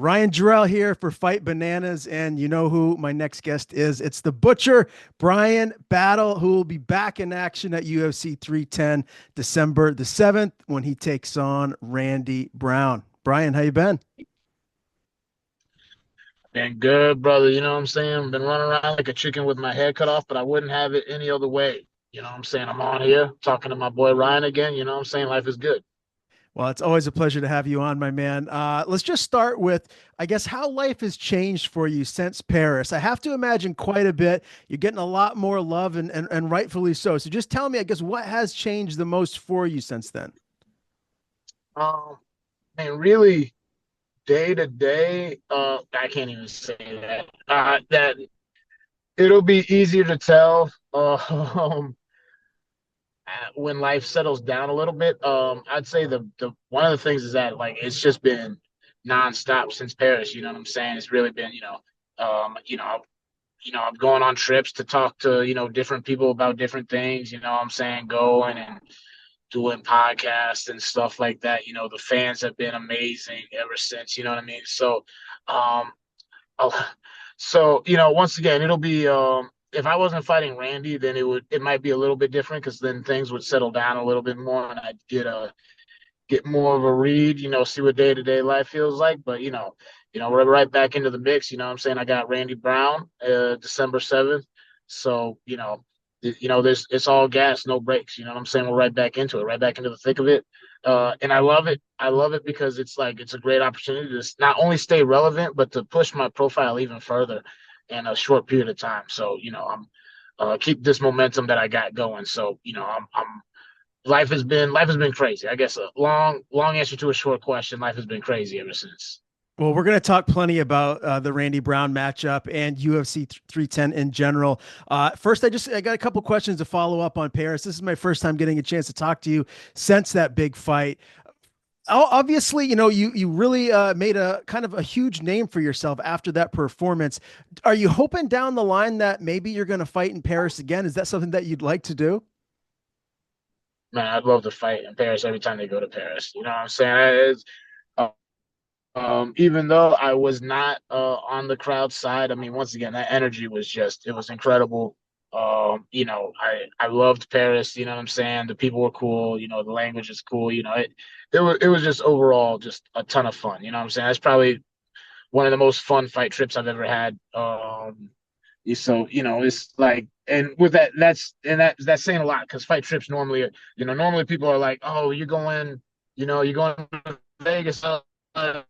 Ryan Jarrell here for Fight Bananas, and you know who my next guest is. It's the Butcher, Bryan Battle, who will be back in action at UFC 310 December the 7th when he takes on Randy Brown. Bryan, how you been? Been good, brother. You know what I'm saying? Been running around like a chicken with my head cut off, but I wouldn't have it any other way. You know what I'm saying? I'm on here talking to my boy Ryan again. You know what I'm saying? Life is good. Well, it's always a pleasure to have you on, my man. Let's just start with, I guess, how life has changed for you since Paris. I have to imagine quite a bit. You're getting a lot more love, and rightfully so. So just tell me, I guess, what has changed the most for you since then? Um, and really day to day, I can't even say that. That it'll be easier to tell when life settles down a little bit. I'd say the one of the things is that like it's just been nonstop since Paris. You know what I'm saying? It's really been I'm going on trips to talk to, different people about different things, you know what I'm saying? Going and doing podcasts and stuff like that. You know, the fans have been amazing ever since, you know what I mean? Um, oh, once again, it'll be, if I wasn't fighting Randy, then it might be a little bit different because then things would settle down a little bit more and I'd get more of a read, see what day to day life feels like. But we're right back into the mix. You know what I'm saying? I got Randy Brown, December 7th. So, there's it's all gas, no brakes. You know what I'm saying? We're right back into it, right back into the thick of it. And I love it. I love it because it's like it's a great opportunity to not only stay relevant, but to push my profile even further in a short period of time. So, I'm keep this momentum that I got going. So, I'm life has been crazy. I guess a long answer to a short question. Life has been crazy ever since. Well, we're going to talk plenty about the Randy Brown matchup and UFC 310 in general. First, I got a couple questions to follow up on Paris. This is my first time getting a chance to talk to you since that big fight. Obviously, you really made a kind of a huge name for yourself after that performance. Are you hoping down the line that maybe you're going to fight in Paris again? Is that something that you'd like to do? Man, I'd love to fight in Paris every time they go to Paris. You know what I'm saying? Uh, even though I was not on the crowd side, I mean, once again, that energy was just it was incredible. I loved Paris. You know what I'm saying? The people were cool. You know, the language is cool. It was just overall just a ton of fun. You know what I'm saying? That's probably one of the most fun fight trips I've ever had. So it's like, and with that, that's saying a lot because fight trips normally, normally people are like, oh, you're going to Vegas,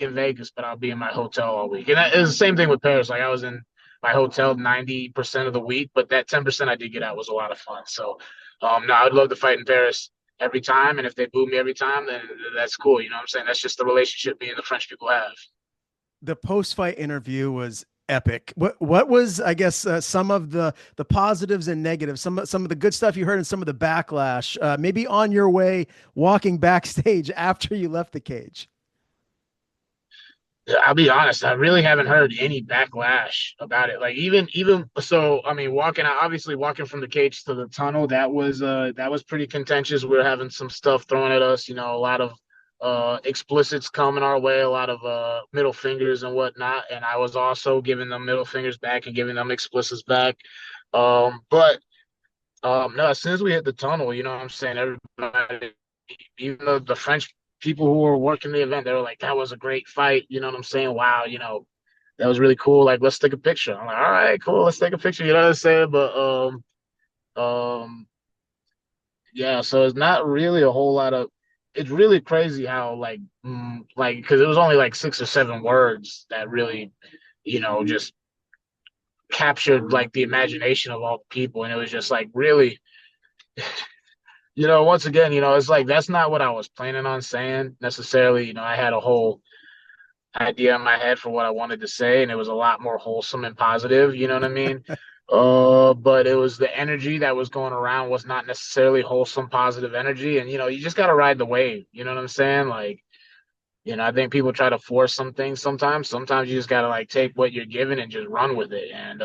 in Vegas, but I'll be in my hotel all week, and that is the same thing with Paris. Like I was in my hotel 90% of the week, but that 10% I did get out was a lot of fun. So, no, I'd love to fight in Paris every time, and if they boo me every time, then that's cool. You know what I'm saying? That's just the relationship me and the French people have. The post fight interview was epic. What was, I guess, some of the positives and negatives, some of the good stuff you heard and some of the backlash, maybe on your way walking backstage after you left the cage? I'll be honest, I really haven't heard any backlash about it. Like even so, I mean, obviously walking from the cage to the tunnel, that was pretty contentious. We were having some stuff thrown at us, a lot of explicits coming our way, a lot of middle fingers and whatnot. And I was also giving them middle fingers back and giving them explicits back. But no, as soon as we hit the tunnel, you know what I'm saying, everybody, even the French people who were working the event, they were like, that was a great fight. You know what I'm saying? Wow, that was really cool. Like, let's take a picture. I'm like, all right, cool, let's take a picture. You know what I'm saying? But um, yeah. So it's not really a whole lot of. It's really crazy how like because it was only like 6 or 7 words that really, just captured like the imagination of all the people, and it was just like really. Once again, it's like that's not what I was planning on saying necessarily. I had a whole idea in my head for what I wanted to say, and it was a lot more wholesome and positive. You know what I mean? But it was the energy that was going around was not necessarily wholesome, positive energy, and you just got to ride the wave. You know what I'm saying? Like, I think people try to force some things sometimes. Sometimes you just got to like take what you're given and just run with it. And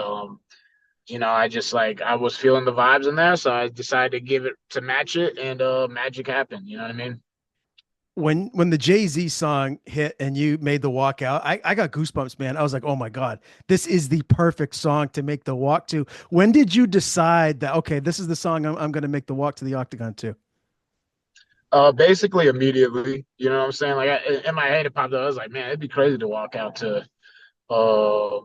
I just like I was feeling the vibes in there, so I decided to give it to match it, and magic happened. You know what I mean? When the Jay-Z song hit and you made the walkout, I got goosebumps, man. I was like, oh my God, this is the perfect song to make the walk to. When did you decide that, okay, this is the song I'm going to make the walk to the octagon to? Basically immediately. You know what I'm saying? Like in my head, it popped up. I was like, man, it'd be crazy to walk out to, uh,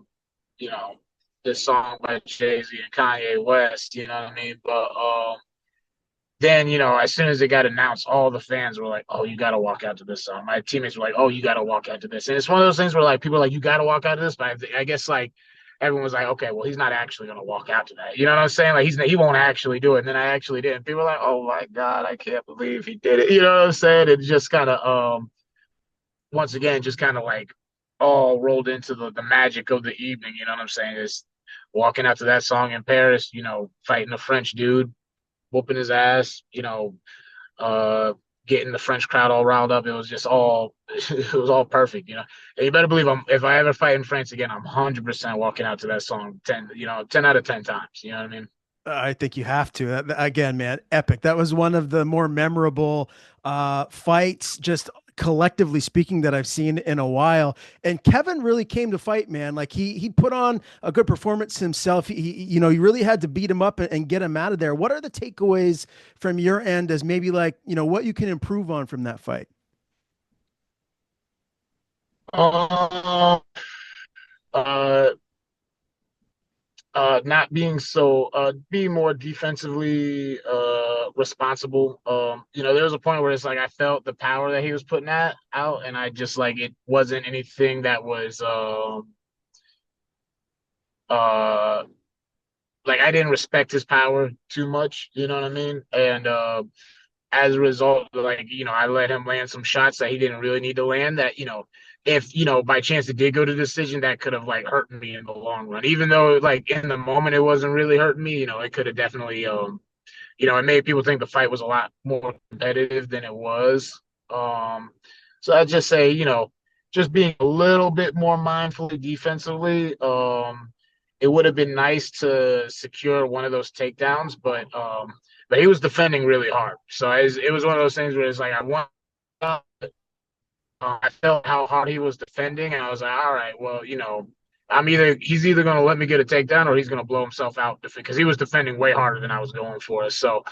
you know, this song by Jay Z and Kanye West. You know what I mean? But then, as soon as it got announced, all the fans were like, "Oh, you got to walk out to this song." My teammates were like, "Oh, you got to walk out to this." And it's one of those things where like people are like, "You got to walk out to this," but I guess like everyone was like, "Okay, well, he's not actually going to walk out to that." You know what I'm saying? Like he won't actually do it. And then I actually did. And people were like, "Oh my God, I can't believe he did it." You know what I'm saying? It just kind of once again just kind of like all rolled into the magic of the evening. You know what I'm saying? Is walking out to that song in Paris. Fighting a French dude, whooping his ass. Uh, getting the French crowd all riled up. It was just all it was all perfect. And you better believe if I ever fight in France again, I'm 100% walking out to that song 10 out of 10 times. You know what I mean? I think you have to. Again, man, epic. That was one of the more memorable fights, just collectively speaking, that I've seen in a while. And Kevin really came to fight, man. Like he put on a good performance himself. You really had to beat him up and get him out of there. What are the takeaways from your end as maybe like, what you can improve on from that fight? Uh, uh, not being so being more defensively responsible. There was a point where it's like I felt the power that he was putting out, and I just like it wasn't anything that was uh like I didn't respect his power too much. You know what I mean? And as a result, like, I let him land some shots that he didn't really need to land that, if, by chance it did go to decision, that could have like hurt me in the long run. Even though like in the moment it wasn't really hurting me, it could have definitely it made people think the fight was a lot more competitive than it was. Um so I'd just say, just being a little bit more mindfully defensively. It would have been nice to secure one of those takedowns, but he was defending really hard. So it was one of those things where it's like I felt how hard he was defending, and I was like, all right, well, he's either going to let me get a takedown or he's going to blow himself out because he was defending way harder than I was going for. So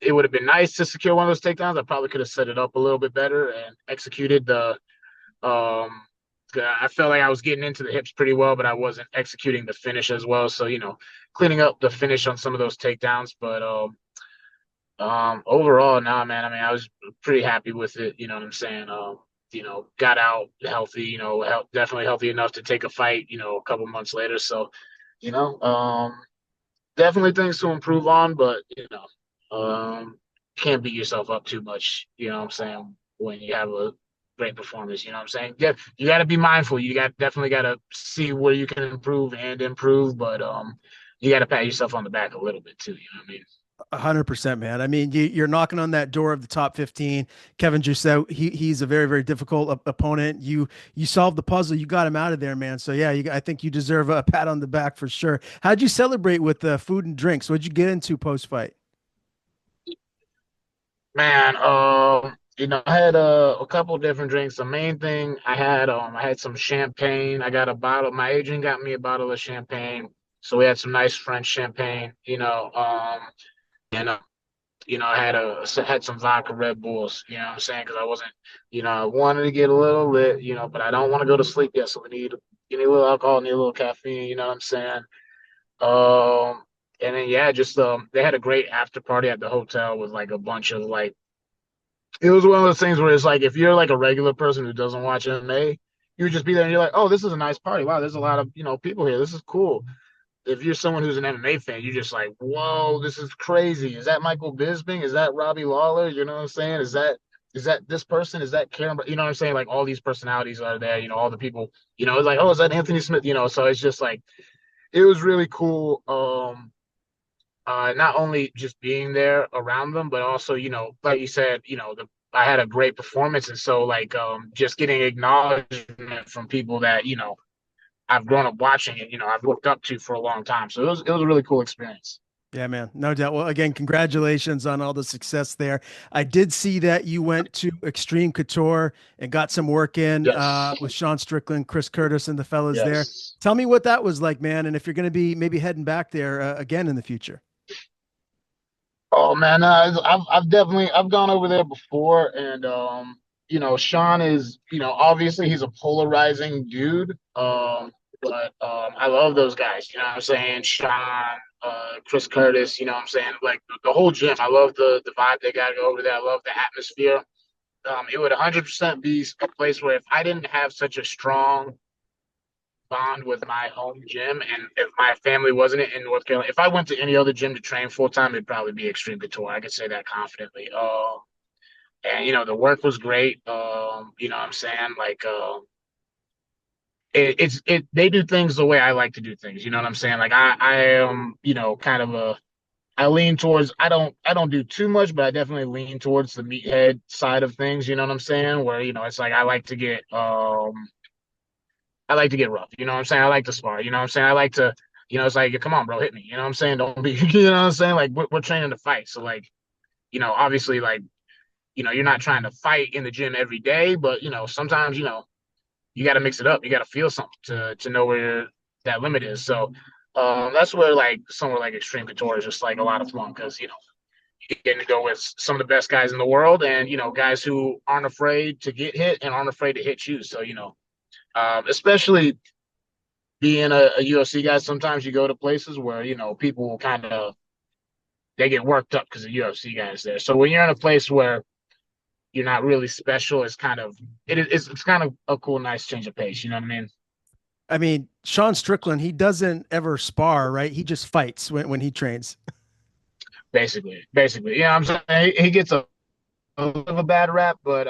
it would have been nice to secure one of those takedowns. I probably could have set it up a little bit better and executed the. Um, I felt like I was getting into the hips pretty well, but I wasn't executing the finish as well. So cleaning up the finish on some of those takedowns, but overall, nah, man. I mean, I was pretty happy with it. You know what I'm saying? Got out healthy. Definitely healthy enough to take a fight. A couple months later. So, you know, um, definitely things to improve on, but can't beat yourself up too much. You know what I'm saying? When you have a great performance, you know what I'm saying? Yeah, you got to be mindful. You definitely got to see where you can improve, but you got to pat yourself on the back a little bit too. You know what I mean? 100%, man. I mean, you're knocking on that door of the top 15. Kevin Jousset, he's a very, very difficult opponent. You solved the puzzle. You got him out of there, man. So yeah, I think you deserve a pat on the back for sure. How'd you celebrate with food and drinks? What'd you get into post fight? Man, I had a couple different drinks. The main thing I had some champagne. I got a bottle. My agent got me a bottle of champagne, so we had some nice French champagne. And I had some vodka Red Bulls. You know what I'm saying? Because I wasn't, I wanted to get a little lit. But I don't want to go to sleep yet, so you need a little alcohol, need a little caffeine. You know what I'm saying? Um, and then yeah, just they had a great after party at the hotel with like a bunch of like it was one of those things where it's like if you're like a regular person who doesn't watch MMA, you would just be there and you're like, oh, this is a nice party. Wow, there's a lot of people here. This is cool. If you're someone who's an MMA fan, you're just like, whoa, this is crazy. Is that Michael Bisping? Is that Robbie Lawler? You know what I'm saying? Is that this person? Is that Karen? You know what I'm saying? Like all these personalities are there. All the people. It's like, oh, is that Anthony Smith? So it's just like it was really cool. Not only just being there around them, but also, like you said, I had a great performance. And so like just getting acknowledgement from people that, I've grown up watching and, I've looked up to for a long time. So it was a really cool experience. Yeah, man, no doubt. Well, again, congratulations on all the success there. I did see that you went to Extreme Couture and got some work in Yes, with Sean Strickland, Chris Curtis, and the fellas there. yes. Tell me what that was like, man, and if you're going to be maybe heading back there again in the future. Oh man, I've definitely I've gone over there before, and Sean is obviously he's a polarizing dude, but I love those guys. You know what I'm saying? Sean, Chris Curtis. You know what I'm saying? Like the whole gym. I love the vibe they got over there. I love the atmosphere. It would 100% be a place where if I didn't have such a strong bond with my home gym, and if my family wasn't in North Carolina, if I went to any other gym to train full time, it'd probably be Extreme Couture. I could say that confidently. And the work was great. You know what I'm saying? Like, they do things the way I like to do things. You know what I'm saying? Like I am, kind of I lean towards I don't do too much, but I definitely lean towards the meathead side of things. You know what I'm saying? Where it's like I like to get rough. You know what I'm saying? I like to spar. You know what I'm saying? I like to, it's like, come on, bro, hit me. You know what I'm saying? Don't be, you know what I'm saying? Like, we're training to fight. So, like, obviously, like, you're not trying to fight in the gym every day, but, sometimes, you got to mix it up. You got to feel something to know where that limit is. So, that's where, like, somewhere like Extreme Couture is just like a lot of fun because, you get to go with some of the best guys in the world and, guys who aren't afraid to get hit and aren't afraid to hit you. So, especially being a UFC guy, sometimes you go to places where people will kind of they get worked up because the UFC guys there. So when you're in a place where you're not really special, it's kind of it's kind of a cool, nice change of pace. You know what I mean? I mean, Sean Strickland, he doesn't ever spar, right? He just fights when he trains. Basically, yeah. I'm saying he gets a little of a bad rap, but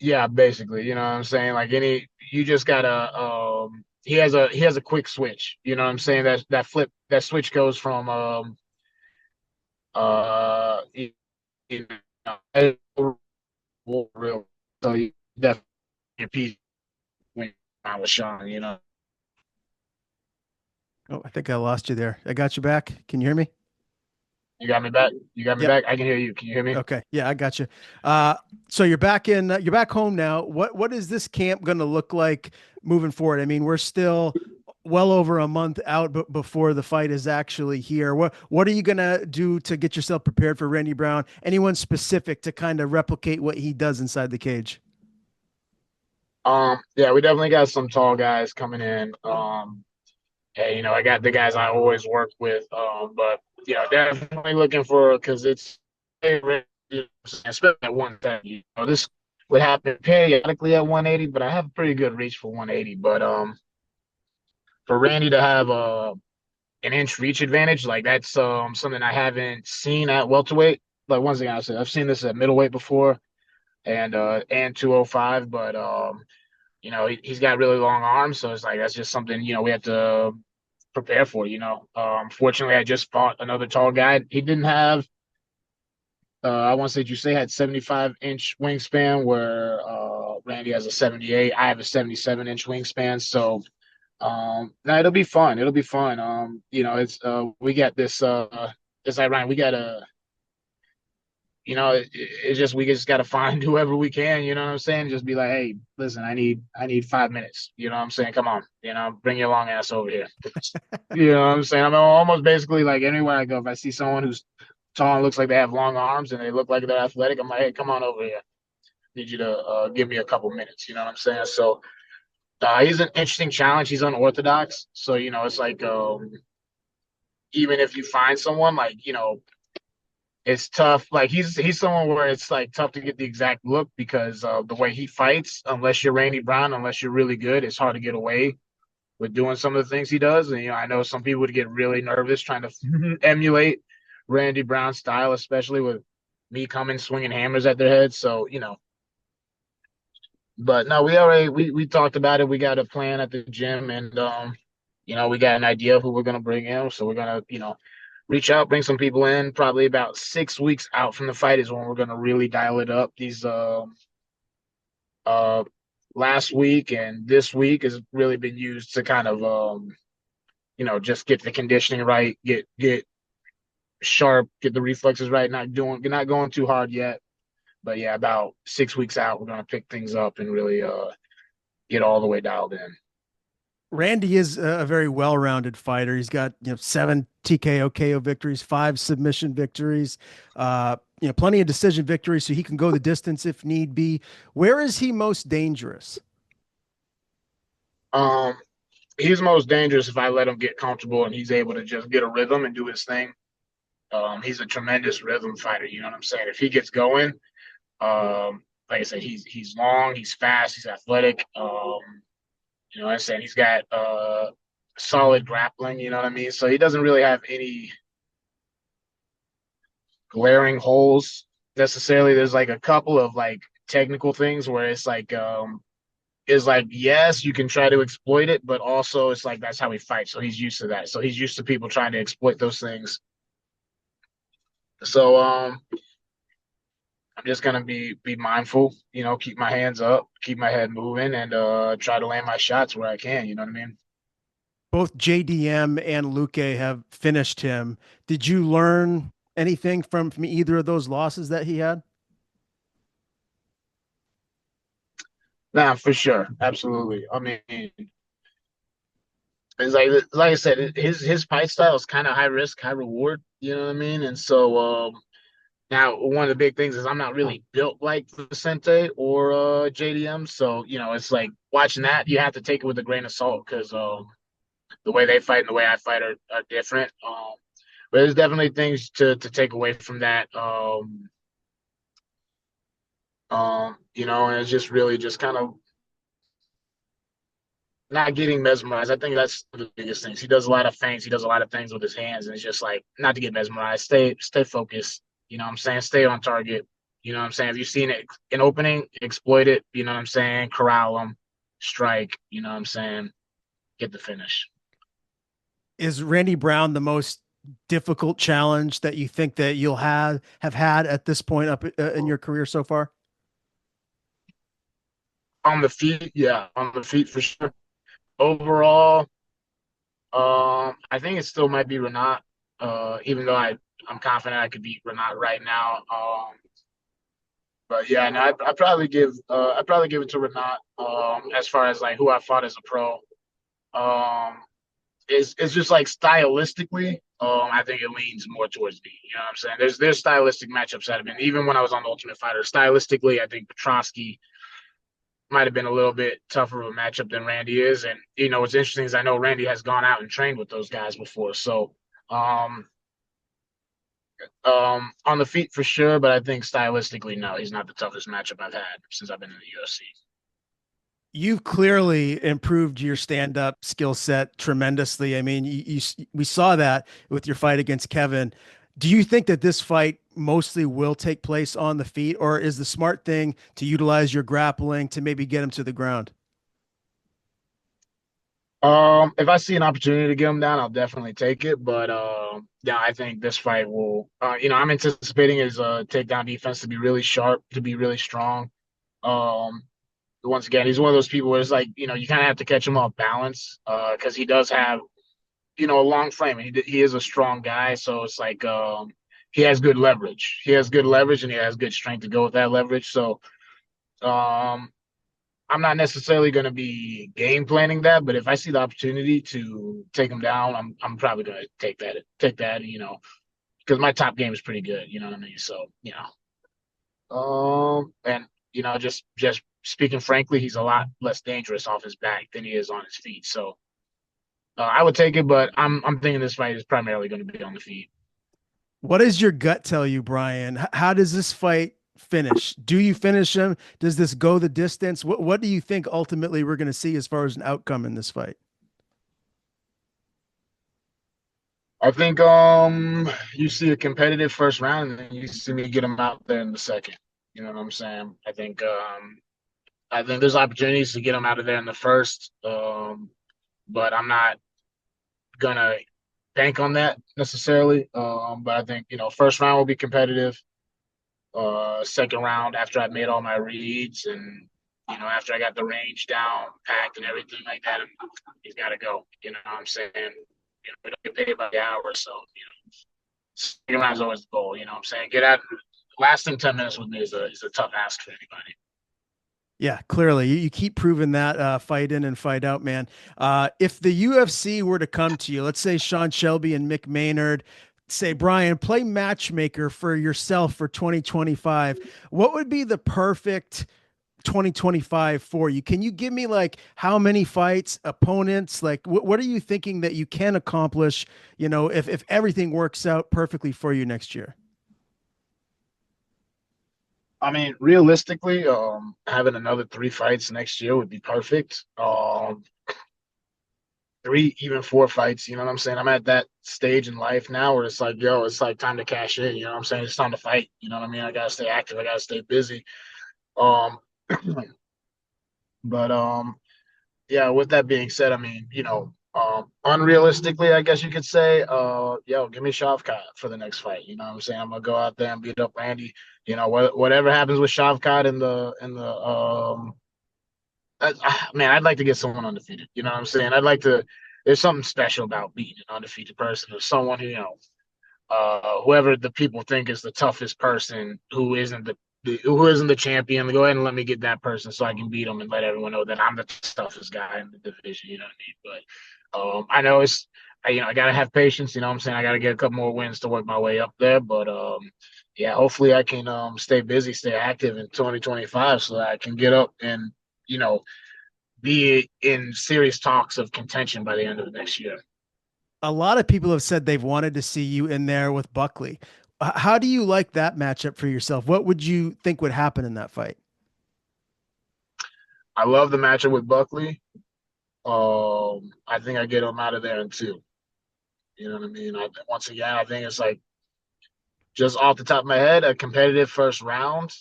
yeah, basically, you know what I'm saying. Like you just gotta he has a quick switch. You know what I'm saying? That switch goes from uh you real. So you definitely compete when I was Sean, Oh, I think I lost you there. I got you back. Can you hear me? You got me back. You got me Yep. back. I can hear you. Can you hear me? Okay. Yeah, I got you. So you're back home now. What is this camp going to look like moving forward? I mean, we're still well over a month out before the fight is actually here. What are you going to do to get yourself prepared for Randy Brown? Anyone specific to kind of replicate what he does inside the cage? Yeah, we definitely got some tall guys coming in. Yeah, I got the guys I always work with. But definitely looking for because it's especially at 170. This would happen periodically at 180, but I have a pretty good reach for 180. But for Randy to have an inch reach advantage. Like that's something I haven't seen at welterweight. Like once again, I said I've seen this at middleweight before and 205, but he's got really long arms, so it's like that's just something we have to prepare for. Fortunately, I just fought another tall guy. He didn't have. I want to say Jusei had 75-inch wingspan, where Randy has a 78. I have a 77-inch wingspan, so no, it'll be fun. It'll be fun. It's we got this it's ironic. We got a it's just we just gotta find whoever we can, you know what I'm saying? Just be like, hey, listen, I need 5 minutes. You know what I'm saying? Come on, bring your long ass over here. You know what I'm saying? I'm almost basically like anywhere I go, if I see someone who's tall and looks like they have long arms and they look like they're athletic, I'm like, hey, come on over here. Need you to give me a couple minutes. You know what I'm saying? So he's an interesting challenge. He's unorthodox. So, it's like even if you find someone like, it's tough. Like he's someone where it's like tough to get the exact look because the way he fights, unless you're Randy Brown, unless you're really good, it's hard to get away with doing some of the things he does. And I know some people would get really nervous trying to emulate Randy Brown's style, especially with me coming swinging hammers at their heads. So, but no, we talked about it. We got a plan at the gym, and we got an idea of who we're gonna bring in. So we're gonna reach out, bring some people in. Probably about 6 weeks out from the fight is when we're gonna really dial it up. These uh last week and this week has really been used to kind of just get the conditioning right, get sharp, get the reflexes right, not going too hard yet. But yeah, about 6 weeks out, we're gonna pick things up and really get all the way dialed in. Randy is a very well-rounded fighter. He's got, 7 TKO KO victories, 5 submission victories, plenty of decision victories, so he can go the distance if need be. Where is he most dangerous? Um, he's most dangerous if I let him get comfortable and he's able to just get a rhythm and do his thing. He's a tremendous rhythm fighter. You know what I'm saying? If he gets going, like I said, he's long, he's fast, he's athletic. You know what I'm saying? He's got solid grappling. You know what I mean? So he doesn't really have any glaring holes necessarily. There's like a couple of like technical things where it's like yes, you can try to exploit it, but also it's like that's how he fights. So he's used to that. So he's used to people trying to exploit those things. So I'm just gonna be mindful, keep my hands up, keep my head moving, and try to land my shots where I can. You know what I mean? Both JDM and Luque have finished him. Did you learn anything from either of those losses that he had? Nah, for sure, absolutely. I mean, it's like I said, his fight style is kind of high risk, high reward. You know what I mean? And so now one of the big things is I'm not really built like Vicente or JDM, so it's like watching that you have to take it with a grain of salt because the way they fight and the way I fight are different. But there's definitely things to take away from that. And it's just really just kind of not getting mesmerized. I think that's the biggest things. He does a lot of feints. He does a lot of things with his hands, and it's just like not to get mesmerized. Stay focused. You know what I'm saying? Stay on target. You know what I'm saying? If you've seen it an opening, exploit it. You know what I'm saying? Corral them, strike. You know what I'm saying? Get the finish. Is Randy Brown the most difficult challenge that you think that you'll have had at this point up in your career so far? On the feet, yeah, on the feet for sure. Overall, I think it still might be Renat. Even though I'm confident I could beat Renat right now. But yeah, no, I'd probably give it to Renat. As far as like who I fought as a pro, um, it's just like stylistically, I think it leans more towards me. You know what I'm saying? There's stylistic matchups that have been even when I was on the Ultimate Fighter. Stylistically, I think Petrosky might have been a little bit tougher of a matchup than Randy is. And what's interesting is I know Randy has gone out and trained with those guys before. So um, on the feet for sure, but I think stylistically, no, he's not the toughest matchup I've had since I've been in the UFC. You've clearly improved your stand-up skill set tremendously. I mean, we saw that with your fight against Kevin. Do you think that this fight mostly will take place on the feet, or is the smart thing to utilize your grappling to maybe get him to the ground? If I see an opportunity to get him down, I'll definitely take it. But yeah, I think this fight will. I'm anticipating his takedown defense to be really sharp, to be really strong. Um, Once again, he's one of those people where it's like you kind of have to catch him off balance because he does have a long frame and he is a strong guy. So it's like he has good leverage. He has good leverage and he has good strength to go with that leverage. So um, I'm not necessarily going to be game planning that, but if I see the opportunity to take him down, I'm probably going to take that. Because my top game is pretty good. You know what I mean? So and just speaking frankly, he's a lot less dangerous off his back than he is on his feet. So I would take it, but I'm thinking this fight is primarily going to be on the feet. What does your gut tell you, Brian? How does this fight finish? Do you finish him? Does this go the distance? What do you think ultimately we're going to see as far as an outcome in this fight? I think you see a competitive first round, and then you see me get him out there in the second. You know what I'm saying? I think there's opportunities to get him out of there in the first, but I'm not gonna bank on that necessarily. But I think first round will be competitive. Second round after I've made all my reads and after I got the range down packed and everything like that, he's got to go. You know what I'm saying? we don't get paid by the hour, so second round is always the goal. You know what I'm saying? Get out. Lasting 10 minutes with me is a tough ask for anybody. Yeah, clearly. You keep proving that fight in and fight out, man. If the UFC were to come to you, let's say Sean Shelby and Mick Maynard, say, Brian, play matchmaker for yourself for 2025, what would be the perfect 2025 for you? Can you give me like how many fights, opponents, like what are you thinking that you can accomplish, if everything works out perfectly for you next year? I mean, realistically, having another 3 fights next year would be perfect. Three, even 4 fights. You know what I'm saying? I'm at that stage in life now where it's like, yo, it's like time to cash in. You know what I'm saying? It's time to fight. You know what I mean? I gotta stay active. I gotta stay busy. Um, but yeah. With that being said, I mean, unrealistically, I guess you could say, yo, give me Shavkat for the next fight. You know what I'm saying? I'm gonna go out there and beat up Randy. Whatever happens with Shavkat man, I'd like to get someone undefeated. You know what I'm saying? I'd like to. There's something special about beating an undefeated person or someone whoever the people think is the toughest person who isn't the champion. Go ahead and let me get that person so I can beat them and let everyone know that I'm the toughest guy in the division. You know what I mean? But I know I gotta have patience. You know what I'm saying? I gotta get a couple more wins to work my way up there. But yeah, hopefully I can stay busy, stay active in 2025 so that I can get up and you know be in serious talks of contention by the end of the next year. A lot of people have said they've wanted to see you in there with Buckley. How do you like that matchup for yourself? What would you think would happen in that fight? I love the matchup with Buckley. I think I get him out of there in two. You know what I mean? Once again, I think it's like just off the top of my head, a competitive first round.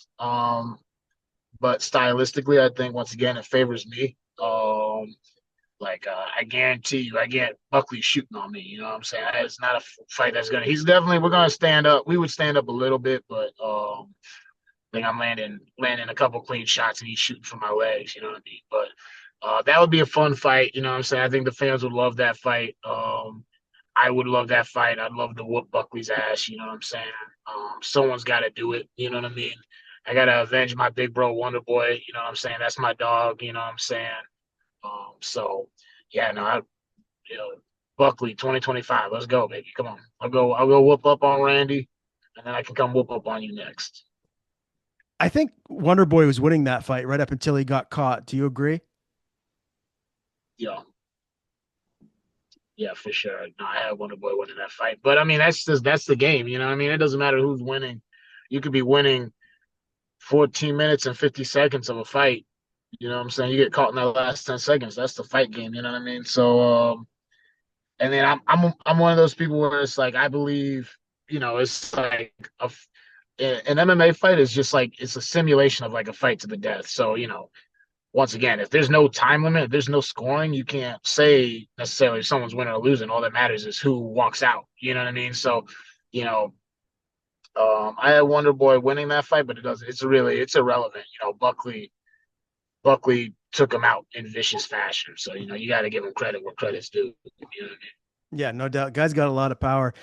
But stylistically, I think once again it favors me. I guarantee you, I get Buckley shooting on me. You know what I'm saying? It's not a fight that's gonna. We're gonna stand up. We would stand up a little bit, but I think I'm landing a couple clean shots and he's shooting from my legs. You know what I mean? But that would be a fun fight. You know what I'm saying? I think the fans would love that fight. I would love that fight. I'd love to whoop Buckley's ass. You know what I'm saying? Someone's got to do it. You know what I mean? I gotta avenge my big bro Wonder Boy. You know what I'm saying? That's my dog. You know what I'm saying? So yeah, no, you know, Buckley 2025. Let's go, baby. Come on. I'll go whoop up on Randy, and then I can come whoop up on you next. I think Wonder Boy was winning that fight right up until he got caught. Do you agree? Yeah, yeah, for sure. No, I had Wonder Boy winning that fight, but I mean that's the game. You know what I mean? It doesn't matter who's winning. You could be winning 14 minutes and 50 seconds of a fight. You know what I'm saying? You get caught in that last 10 seconds. That's the fight game. You know what I mean? So and then I'm one of those people where it's like I believe, it's like an MMA fight is just like it's a simulation of like a fight to the death. So, once again, if there's no time limit, if there's no scoring, you can't say necessarily if someone's winning or losing. All that matters is who walks out. You know what I mean? So, you know, I had Wonder Boy winning that fight, but it's irrelevant. Buckley took him out in vicious fashion. So, you got to give him credit where credit's due. You know what I mean? Yeah, no doubt. Guy's got a lot of power.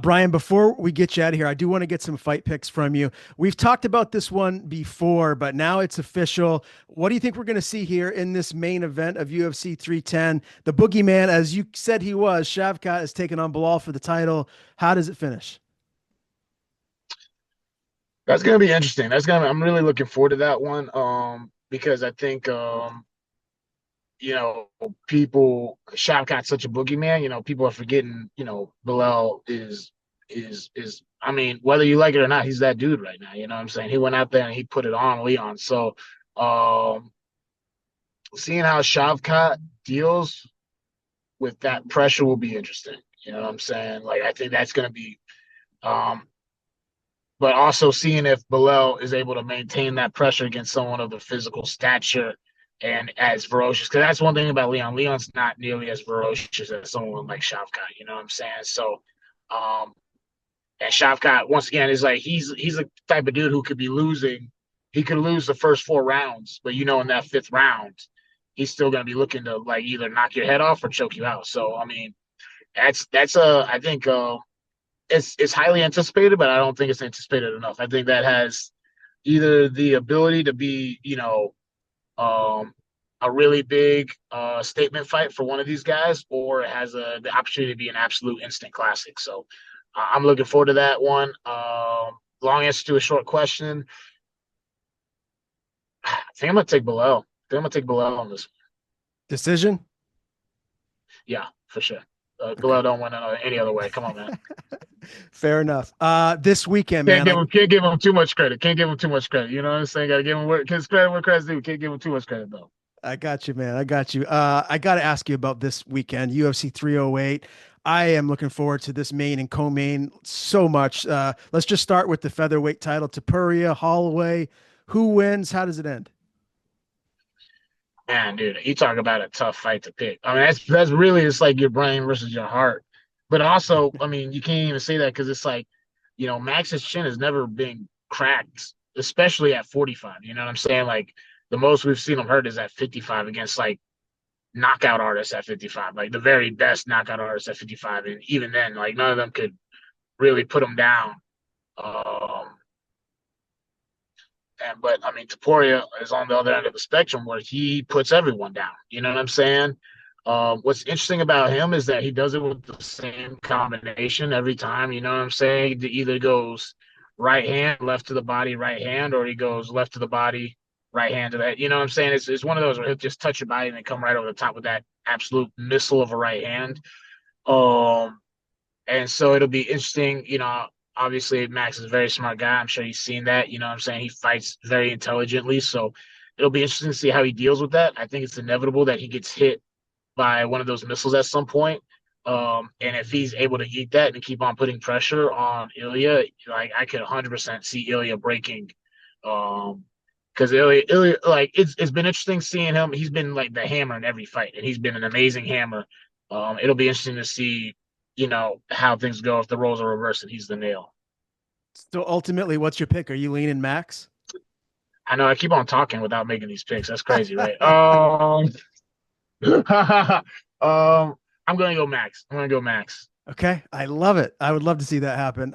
Brian, before we get you out of here, I do want to get some fight picks from you. We've talked about this one before, but now it's official. What do you think we're going to see here in this main event of UFC 310? The boogeyman, as you said he was, Shavkat is taking on Bilal for the title. How does it finish? That's gonna be interesting. I'm really looking forward to that one. Because I think you know, people Shavkat's such a boogeyman. People are forgetting. Bilal is. I mean, whether you like it or not, he's that dude right now. You know what I'm saying? He went out there and he put it on Leon. So, um, seeing how Shavkat deals with that pressure will be interesting. You know what I'm saying? Like, I think that's going to be. Um, but also seeing if Bilal is able to maintain that pressure against someone of the physical stature and as ferocious. Because that's one thing about Leon. Leon's not nearly as ferocious as someone like Shavkat. You know what I'm saying? So, um, and Shavkat once again is like he's a type of dude who could be losing. He could lose the first 4 rounds, but in that fifth round, he's still going to be looking to like either knock your head off or choke you out. So, I mean, I think it's highly anticipated, but I don't think it's anticipated enough. I think that has either the ability to be, um, a really big statement fight for one of these guys, or it has the opportunity to be an absolute instant classic. So I'm looking forward to that one. Long answer to a short question. I think I'm gonna take Bilal. I think I'm gonna take Bilal on this. Decision? Yeah, for sure. Okay. Bilal don't win any other way. Come on, man. Fair enough. This weekend, man, Can't give him too much credit. Can't give him too much credit. You know what I'm saying? Got to give him his credit where credit's due. Can't give him too much credit though. I got you, man. I got you. I got to ask you about this weekend, UFC 308. I am looking forward to this main and co-main so much. Let's just start with the featherweight title. Tapuria, Holloway. Who wins? How does it end? Man, dude, you talk about a tough fight to pick. I mean, that's really it's like your brain versus your heart. But also, I mean, you can't even say that because it's like, Max's chin has never been cracked, especially at 45. You know what I'm saying? Like the most we've seen him hurt is at 55 against like knockout artists at 55, like the very best knockout artists at 55. And even then, like none of them could really put him down. Um, but I mean, Taporia is on the other end of the spectrum where he puts everyone down. You know what I'm saying? What's interesting about him is that he does it with the same combination every time. You know what I'm saying? He either goes right hand, left to the body, right hand, or he goes left to the body, right hand to that. You know what I'm saying? It's one of those where he'll just touch your body and then come right over the top with that absolute missile of a right hand. Um, and so it'll be interesting, obviously Max is a very smart guy. I'm sure he's seen that. You know what I'm saying? He fights very intelligently. So it'll be interesting to see how he deals with that. I think it's inevitable that he gets hit by one of those missiles at some point. And if he's able to eat that and keep on putting pressure on Ilya, like I could 100% see Ilya breaking. Because Ilya, like it's been interesting seeing him. He's been like the hammer in every fight, and he's been an amazing hammer. It'll be interesting to see, how things go if the roles are reversed and he's the nail. So ultimately, what's your pick? Are you leaning Max? I know I keep on talking without making these picks. That's crazy, right? I'm gonna go Max. I'm gonna go Max. Okay, I love it. I would love to see that happen.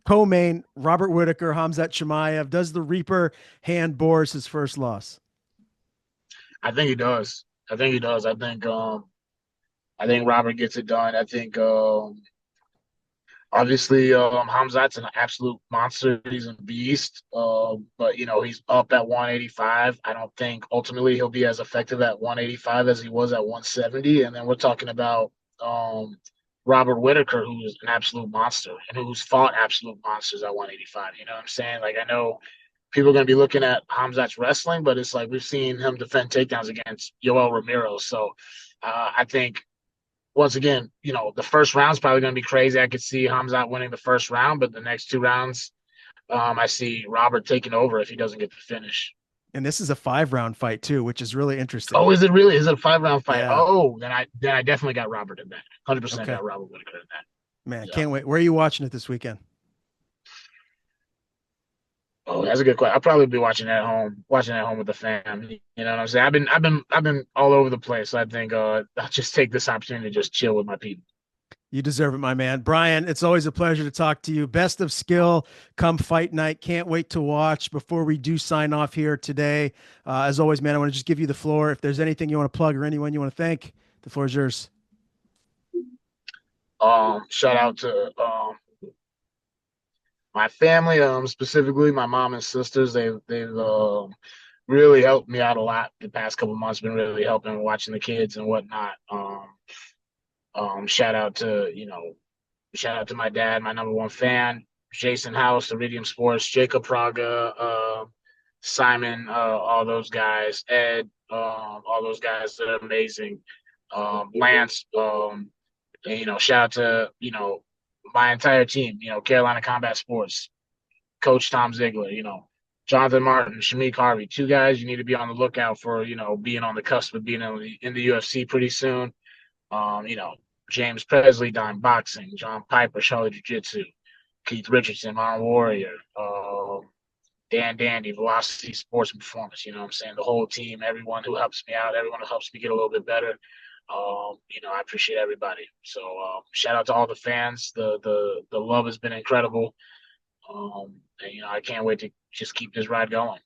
Co-main, Robert Whitaker, Hamzat Chimaev. Does the Reaper hand Boris his first loss? I think he does. I think he does. I think Robert gets it done. I think obviously Hamzat's an absolute monster. He's a beast. But he's up at 185. I don't think ultimately he'll be as effective at 185 as he was at 170. And then we're talking about Robert Whitaker, who's an absolute monster and who's fought absolute monsters at 185. You know what I'm saying? Like I know people are going to be looking at Hamzat's wrestling, but it's like we've seen him defend takedowns against Yoel Romero. So I think once again, the first round's probably going to be crazy. I could see Hamzat winning the first round, but the next two rounds, I see Robert taking over if he doesn't get the finish. And this is a 5 round fight too, which is really interesting. Oh, is it really? Is it a 5 round fight? Yeah. Oh, then I definitely got Robert in that. 100% Okay. got Robert Whitaker in that. Man, Yeah. can't wait. Where are you watching it this weekend? Oh, that's a good question. I'll probably be watching at home with the fam. You know what I'm saying? I've been all over the place. So I think I'll just take this opportunity to just chill with my people. You deserve it, my man. Bryan, it's always a pleasure to talk to you. Best of skill come fight night. Can't wait to watch. Before we do sign off here today, as always, man, I want to just give you the floor. If there's anything you want to plug or anyone you want to thank, the floor is yours. Shout out to my family, specifically my mom and sisters. They've really helped me out a lot the past couple of months. Been really helping watching the kids and whatnot. Shout out to shout out to my dad, my number one fan, Jason House, Iridium Sports, Jacob Praga, Simon, all those guys, Ed, all those guys that are amazing. Lance, and, shout out to my entire team. Carolina Combat Sports, Coach Tom Ziegler. Jonathan Martin, Shamik Harvey, two guys you need to be on the lookout for. Being on the cusp of being in the UFC pretty soon. Um, you know, James Presley, Dime Boxing, John Piper, Charlie Jiu Jitsu, Keith Richardson, Iron Warrior, Dan Dandy, Velocity Sports and Performance. You know what I'm saying? The whole team, everyone who helps me out, everyone who helps me get a little bit better. I appreciate everybody. So shout out to all the fans. The love has been incredible. And I can't wait to just keep this ride going.